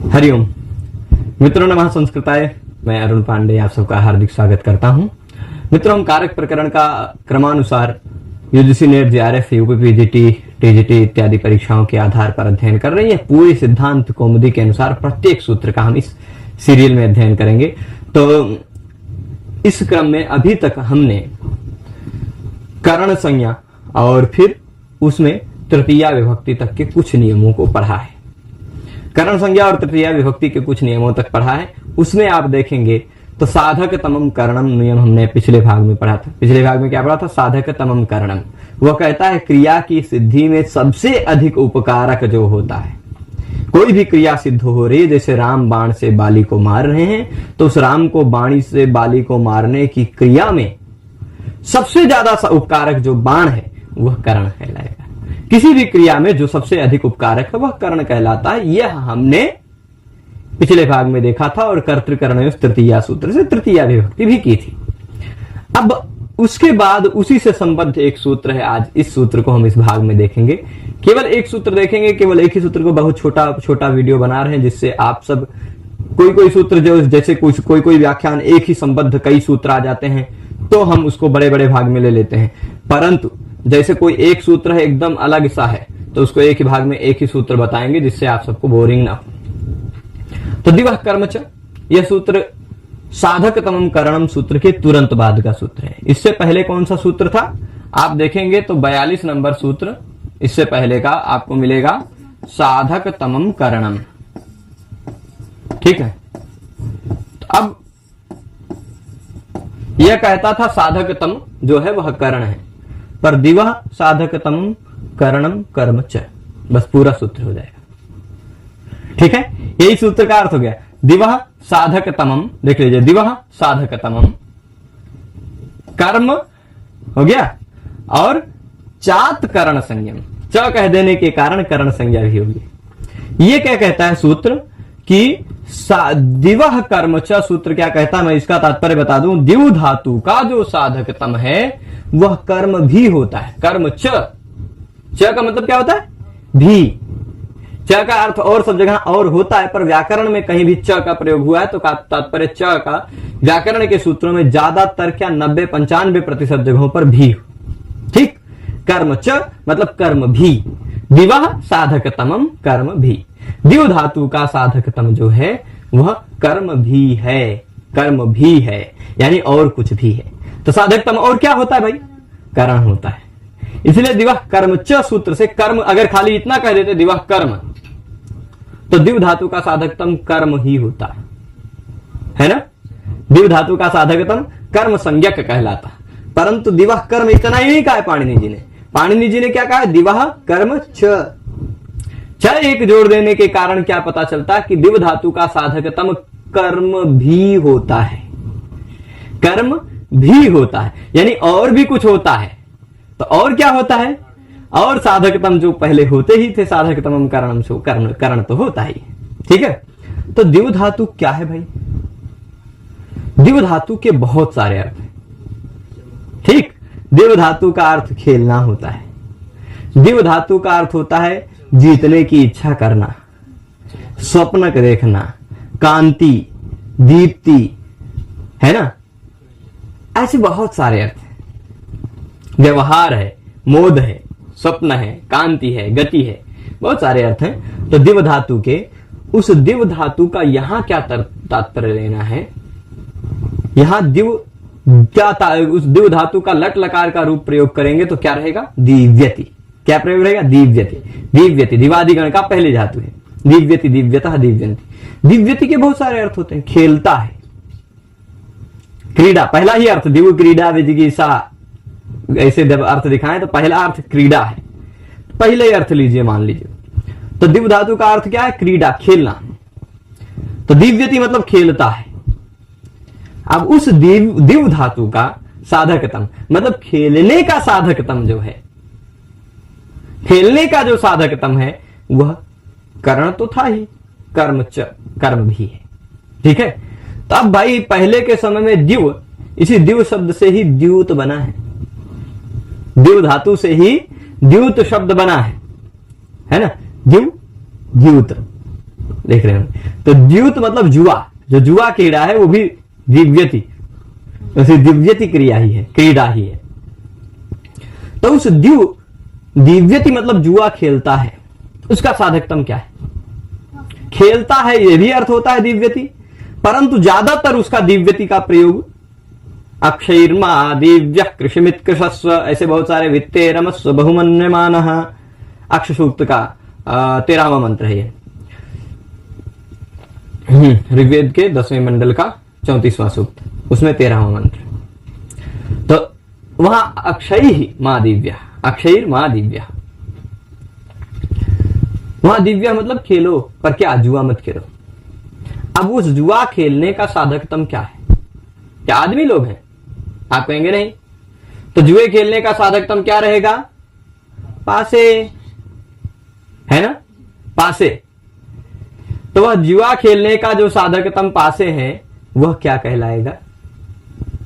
हरिओम मित्रों, नमः संस्कृताय। मैं अरुण पांडे आप सबका हार्दिक स्वागत करता हूं। मित्रों, हम कारक प्रकरण का क्रमानुसार UGC net, JRF, UPPGT, TGT इत्यादि परीक्षाओं के आधार पर अध्ययन कर रही है। पूरी सिद्धांत कौमुदी के अनुसार प्रत्येक सूत्र का हम इस सीरियल में अध्ययन करेंगे। तो इस क्रम में अभी तक हमने करण संज्ञा और फिर उसमें तृतीया विभक्ति तक के कुछ नियमों को पढ़ा है। करण संज्ञा और तृतीया विभक्ति के कुछ नियमों तक पढ़ा है। उसमें आप देखेंगे तो साधक तमम करणम नियम हमने पिछले भाग में पढ़ा था। पिछले भाग में क्या पढ़ा था? साधक तमम करणम। वह कहता है क्रिया की सिद्धि में सबसे अधिक उपकारक जो होता है। कोई भी क्रिया सिद्ध हो रही है, जैसे राम बाण से बाली को मार रहे हैं, तो उस राम को बाणी से बाली को मारने की क्रिया में सबसे ज्यादा उपकारक जो बाण है वह कर्ण कहलाएगा। किसी भी क्रिया में जो सबसे अधिक उपकारक है वह कर्ण कहलाता है। यह हमने पिछले भाग में देखा था और कर्तृकर्ण तृतीया सूत्र से तृतीया विभक्ति भी की थी। अब उसके बाद उसी से संबद्ध एक सूत्र है। आज इस सूत्र को हम इस भाग में देखेंगे। केवल एक सूत्र देखेंगे, केवल एक ही सूत्र को बहुत छोटा छोटा वीडियो बना रहे हैं, जिससे आप सब कोई सूत्र जो जैसे कोई व्याख्यान एक ही संबद्ध कई सूत्र आ जाते हैं तो हम उसको बड़े बड़े भाग में ले लेते हैं। परंतु जैसे कोई एक सूत्र है एकदम अलग सा है तो उसको एक ही भाग में एक ही सूत्र बताएंगे, जिससे आप सबको बोरिंग ना हो। तो दिवह कर्मच, यह सूत्र साधक तमम करणम सूत्र के तुरंत बाद का सूत्र है। इससे पहले कौन सा सूत्र था आप देखेंगे तो 42 नंबर सूत्र इससे पहले का आपको मिलेगा, साधक तमम करणम। ठीक है, तो अब यह कहता था साधक तम जो है वह कर्ण है, पर दिवह साधक तमम करणम कर्म च, बस पूरा सूत्र हो जाएगा। ठीक है, यही सूत्र का अर्थ हो गया। दिवह साधक तमम, देख लीजिए, दिवह साधक तमम कर्म हो गया और चात करण संयम, च कह देने के कारण करण संज्ञा भी होगी। ये क्या कहता है सूत्र कि दिवह कर्म च, सूत्र क्या कहता है मैं इसका तात्पर्य बता दूं। दिव धातु का जो साधक तम है वह कर्म भी होता है। कर्म च का मतलब क्या होता है? भी। च का अर्थ और सब जगह और होता है, पर व्याकरण में कहीं भी च का प्रयोग हुआ है तो तात्पर्य च का व्याकरण के सूत्रों में ज्यादातर क्या 90-95% जगहों पर भी। ठीक, कर्म च मतलब कर्म भी। दिवह साधक तमम कर्म भी। दिव धातु का साधक तम जो है वह कर्म भी है, कर्म भी है, यानी और कुछ भी है। तो साधक तम और क्या होता है भाई? करण होता है। इसलिए दिवह कर्म च सूत्र से कर्म, अगर खाली इतना कह देते दिवह कर्म, तो दिव धातु का साधक तम कर्म ही होता है ना। दिव धातु का साधक तम कर्म संज्ञक कहलाता। परंतु दिवह कर्म इतना ही नहीं कहा है पाणिनि जी ने। पाणिनि जी ने क्या कहा है? दिवह कर्म च एक जोड़ देने के कारण क्या पता चलता है कि दिव धातु का साधक तम कर्म भी होता है। कर्म भी होता है, यानी और भी कुछ होता है। तो और क्या होता है? और साधक तम जो पहले होते ही थे, साधक तमम करणम से करण तो होता ही। ठीक है, तो दिव धातु क्या है भाई? दिव धातु के बहुत सारे अर्थ हैं। ठीक, दिव धातु का अर्थ खेलना होता है। दिव धातु का अर्थ होता है जीतने की इच्छा करना, स्वप्न देखना, कांति, दीप्ति, है ना। ऐसे बहुत सारे अर्थ हैं। व्यवहार है, मोद है, स्वप्न है, कांति है, गति है, बहुत सारे अर्थ हैं। तो दिव धातु के उस दिव धातु का यहां क्या तात्पर्य लेना है? यहां दिव क्या उस दिव धातु का लट लकार का रूप प्रयोग करेंगे तो क्या रहेगा? दिव्यति। क्या प्रयोग रहेगा? दिव्यति। दिव्यति दिवादिगण का पहले धातु है। दिव्यति, दिव्यतः, दिव्यंति। दिव्यति के बहुत सारे अर्थ होते हैं। खेलता है, क्रीड़ा, पहला ही अर्थ दिव क्रीड़ा विजिगीषा, ऐसे जब अर्थ दिखाएं तो पहला अर्थ क्रीड़ा है। पहले ही अर्थ लीजिए, मान लीजिए। तो दिव धातु का अर्थ क्या है? क्रीड़ा, खेलना। तो दिव्यति मतलब खेलता है। अब उस दिव धातु का साधकतम मतलब खेलने का साधकतम जो है, खेलने का जो साधकतम है वह कर्ण तो था ही, कर्म च, कर्म भी है। ठीक है, तो अब भाई पहले के समय में दिव, इसी दिव शब्द से ही द्यूत बना है। दिव धातु से ही द्यूत शब्द बना है ना। द्यू, द्यूत, देख रहे हैं। तो द्युत मतलब जुआ, जो जुआ क्रीड़ा है वो भी दिव्यति, वैसे दिव्यति क्रिया ही है, क्रीड़ा ही है। तो उस दिव्यति मतलब जुआ खेलता है, उसका साधकतम क्या है? खेलता है ये भी अर्थ होता है दिव्यति, परंतु ज्यादातर उसका दिव्यति का प्रयोग अक्षयर्मा दिव्य कृषिमित कृषस्व, ऐसे बहुत सारे वित्ते रमस्व बहुमन्यमान, अक्ष सूक्त का 13वां मंत्र है ये, ऋग्वेद के 10वें मंडल का 34वां सूक्त, उसमें 13वां मंत्र। तो वहां अक्षय ही मां दिव्या, अक्षयर मां दिव्या, वहां दिव्या मतलब खेलो, पर क्या जुआ मत खेलो। अब उस जुआ खेलने का साधकतम क्या है? क्या आदमी लोग हैं? आप कहेंगे नहीं। तो जुए खेलने का साधकतम क्या रहेगा? पासे, है ना, पासे। तो वह जुआ खेलने का जो साधकतम पासे है वह क्या कहलाएगा?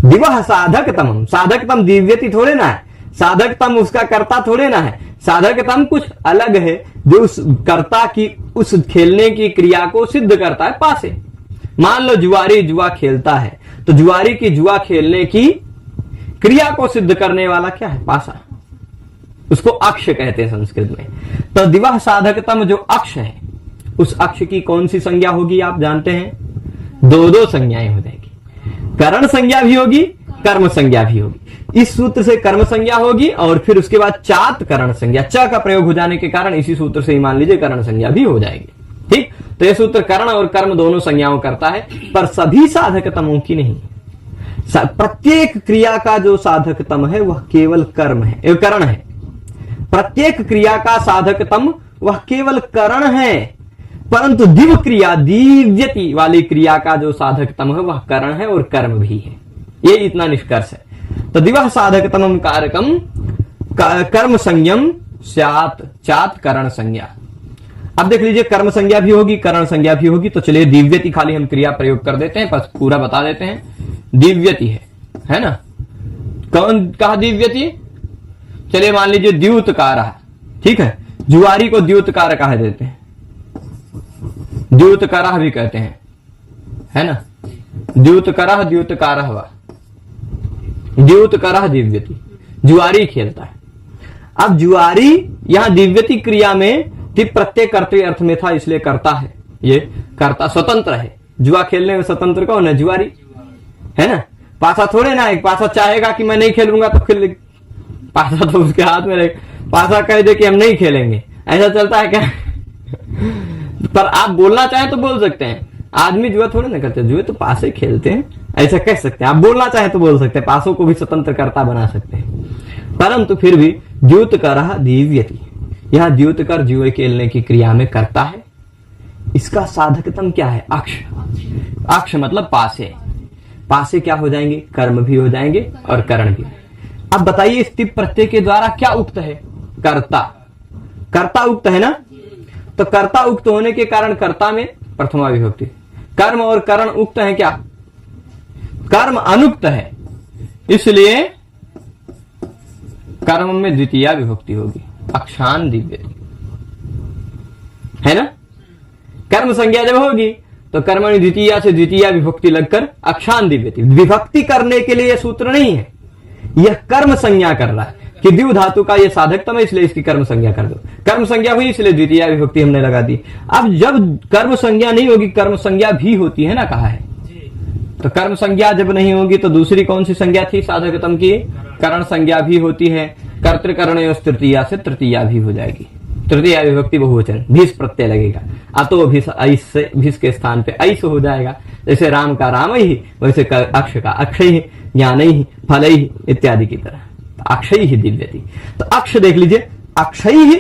दिवह साधकतम। साधकतम दिव्यति थोड़े ना है, साधकतम उसका कर्ता थोड़े ना है, साधकतम कुछ अलग है जो उस कर्ता की उस खेलने की क्रिया को सिद्ध करता है। पासे, मान लो जुआरी जुआ खेलता है, तो जुआरी की जुआ खेलने की क्रिया को सिद्ध करने वाला क्या है? पासा, उसको अक्ष कहते हैं संस्कृत में। तो दिवह साधकतम जो अक्ष है, उस अक्ष की कौन सी संज्ञा होगी आप जानते हैं? दो संज्ञाएं हो जाएगी, करण संज्ञा भी होगी, कर्म संज्ञा भी होगी। इस सूत्र से कर्म संज्ञा होगी और फिर उसके बाद चात करण संज्ञा, च का प्रयोग हो जाने के कारण इसी सूत्र से ही मान लीजिए करण संज्ञा भी हो जाएगी। ठीक, तो यह सूत्र करण और कर्म दोनों संज्ञाओं करता है, पर सभी साधकतमों की नहीं। प्रत्येक क्रिया का जो साधकतम है वह केवल कर्म है, करण है। प्रत्येक क्रिया का साधकतम वह केवल करण है, परंतु दिव्य क्रिया, दिव्यति वाली क्रिया का जो साधकतम है वह करण है और कर्म भी है। ये इतना निष्कर्ष है। तो दिवह साधकतम कारकम कर्म संज्ञम स्यात् चात करण संज्ञा। अब देख लीजिए, कर्म संज्ञा भी होगी, करण संज्ञा भी होगी। तो चलिए दिव्यति खाली हम क्रिया प्रयोग कर देते हैं, बस पूरा बता देते हैं। दिव्यति है ना, कौन कहा दिव्यति? चलिए मान लीजिए द्युतकार, ठीक है, जुआरी को द्युतकार कह देते हैं, द्युतकार भी कहते हैं, है ना, द्युतकर द्युतकार हुआ, द्युतकर दिव्यति, जुआरी खेलता है। अब जुआरी यहां दिव्यति क्रिया में टिप प्रत्यय कर्तृ अर्थ में था, इसलिए करता है, ये कर्ता स्वतंत्र है। जुआ खेलने में स्वतंत्र कौन है? जुआरी, है ना। पासा थोड़े ना, एक पासा चाहेगा कि मैं नहीं खेलूंगा तो खेल, पासा तो उसके हाथ में रहे, पासा कह दे कि हम नहीं खेलेंगे, ऐसा चलता है क्या? पर आप बोलना चाहें तो बोल सकते हैं, आदमी जुआ थोड़े ना करते, जुए तो पासे खेलते हैं, ऐसा कह सकते हैं। आप बोलना चाहे तो बोल सकते हैं, पासों को भी स्वतंत्र कर्ता बना सकते हैं। परंतु फिर भी द्युतकर दिव्यति, यह द्युतकर जुए खेलने की क्रिया में करता है। इसका साधकतम क्या है? अक्ष। अक्ष मतलब पासे, पासे क्या हो जाएंगे? कर्म भी हो जाएंगे और करण भी। अब बताइए इस टिप प्रत्यय के द्वारा क्या उक्त है? कर्ता, कर्ता उक्त है ना। तो कर्ता उक्त होने के कारण कर्ता में प्रथमा विभक्ति, कर्म और करण उक्त है क्या? कर्म अनुक्त है, इसलिए कर्म में द्वितीया विभक्ति होगी, अक्षान दिव्यति, है ना। कर्म संज्ञा जब होगी तो कर्मणि द्वितीया से द्वितीया विभक्ति लगकर अक्षान दिव्यति। विभक्ति करने के लिए यह सूत्र नहीं है, यह कर्म संज्ञा कर रहा है कि द्विव धातु का यह साधकतम है, इसलिए इसकी कर्म संज्ञा कर दो। कर्म संज्ञा हुई इसलिए द्वितीया विभक्ति हमने लगा दी। अब जब कर्म संज्ञा नहीं होगी, कर्म संज्ञा भी होती है ना, कहा है। तो कर्म संज्ञा जब नहीं होगी तो दूसरी कौन सी संज्ञा थी साधकतम की? करण संज्ञा भी होती है। कर्तृकरण तृतीया से तृतीया भी हो जाएगी, तृतीया विभक्ति बहुवचन, भीष प्रत्यय लगेगा। अतो भीष, ऐस से भीष के स्थान पे ऐस हो जाएगा। जैसे राम का राम ही, वैसे अक्ष का अक्षय ही, ज्ञान ही, फल ही इत्यादि की तरह। अक्षय ही दिव्यति, तो अक्ष देख लीजिए, अक्षय ही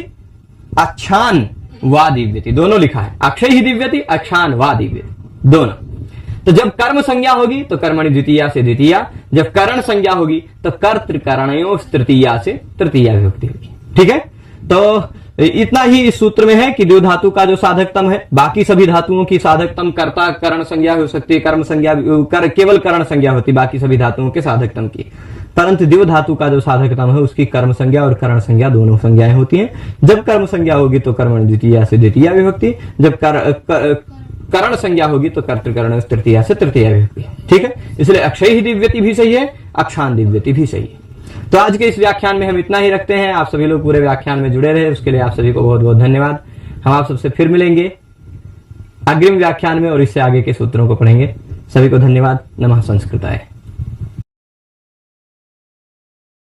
अक्षान वा दिव्यति, दोनों लिखा है। अक्षय ही दिव्यति, अक्षान वा दिव्यति, दोनों। तो जब कर्म संज्ञा होगी तो कर्मणि द्वितीया से द्वितीया, जब करण संज्ञा होगी तो कर्तृकरणयों तृतीया से तृतीया विभक्ति होगी। ठीक है, तो इतना ही इस सूत्र में है कि द्विव धातु का जो साधकतम है, बाकी सभी धातुओं की साधकतम कर्ता करण संज्ञा हो सकती है, कर्म संज्ञा केवल करण संज्ञा होती है बाकी सभी धातुओं के साधकतम की। परंतु द्विव धातु का जो साधकतम है उसकी कर्म संज्ञा और करण संज्ञा दोनों संज्ञाएं होती हैं। जब कर्म संज्ञा होगी तो कर्मणि द्वितीया से द्वितीया विभक्ति, जब करण संज्ञा होगी तो कर्तृकरण तृतीया से तृतीया विभक्ति। ठीक है, इसलिए अक्षय ही दिव्यति भी सही है, अक्षान दिव्यति भी सही है। तो आज के इस व्याख्यान में हम इतना ही रखते हैं। आप सभी लोग पूरे व्याख्यान में जुड़े रहे, उसके लिए आप सभी को बहुत बहुत धन्यवाद। हम आप सबसे फिर मिलेंगे अग्रिम व्याख्यान में और इससे आगे के सूत्रों को पढ़ेंगे। सभी को धन्यवाद। नमः संस्कृताय।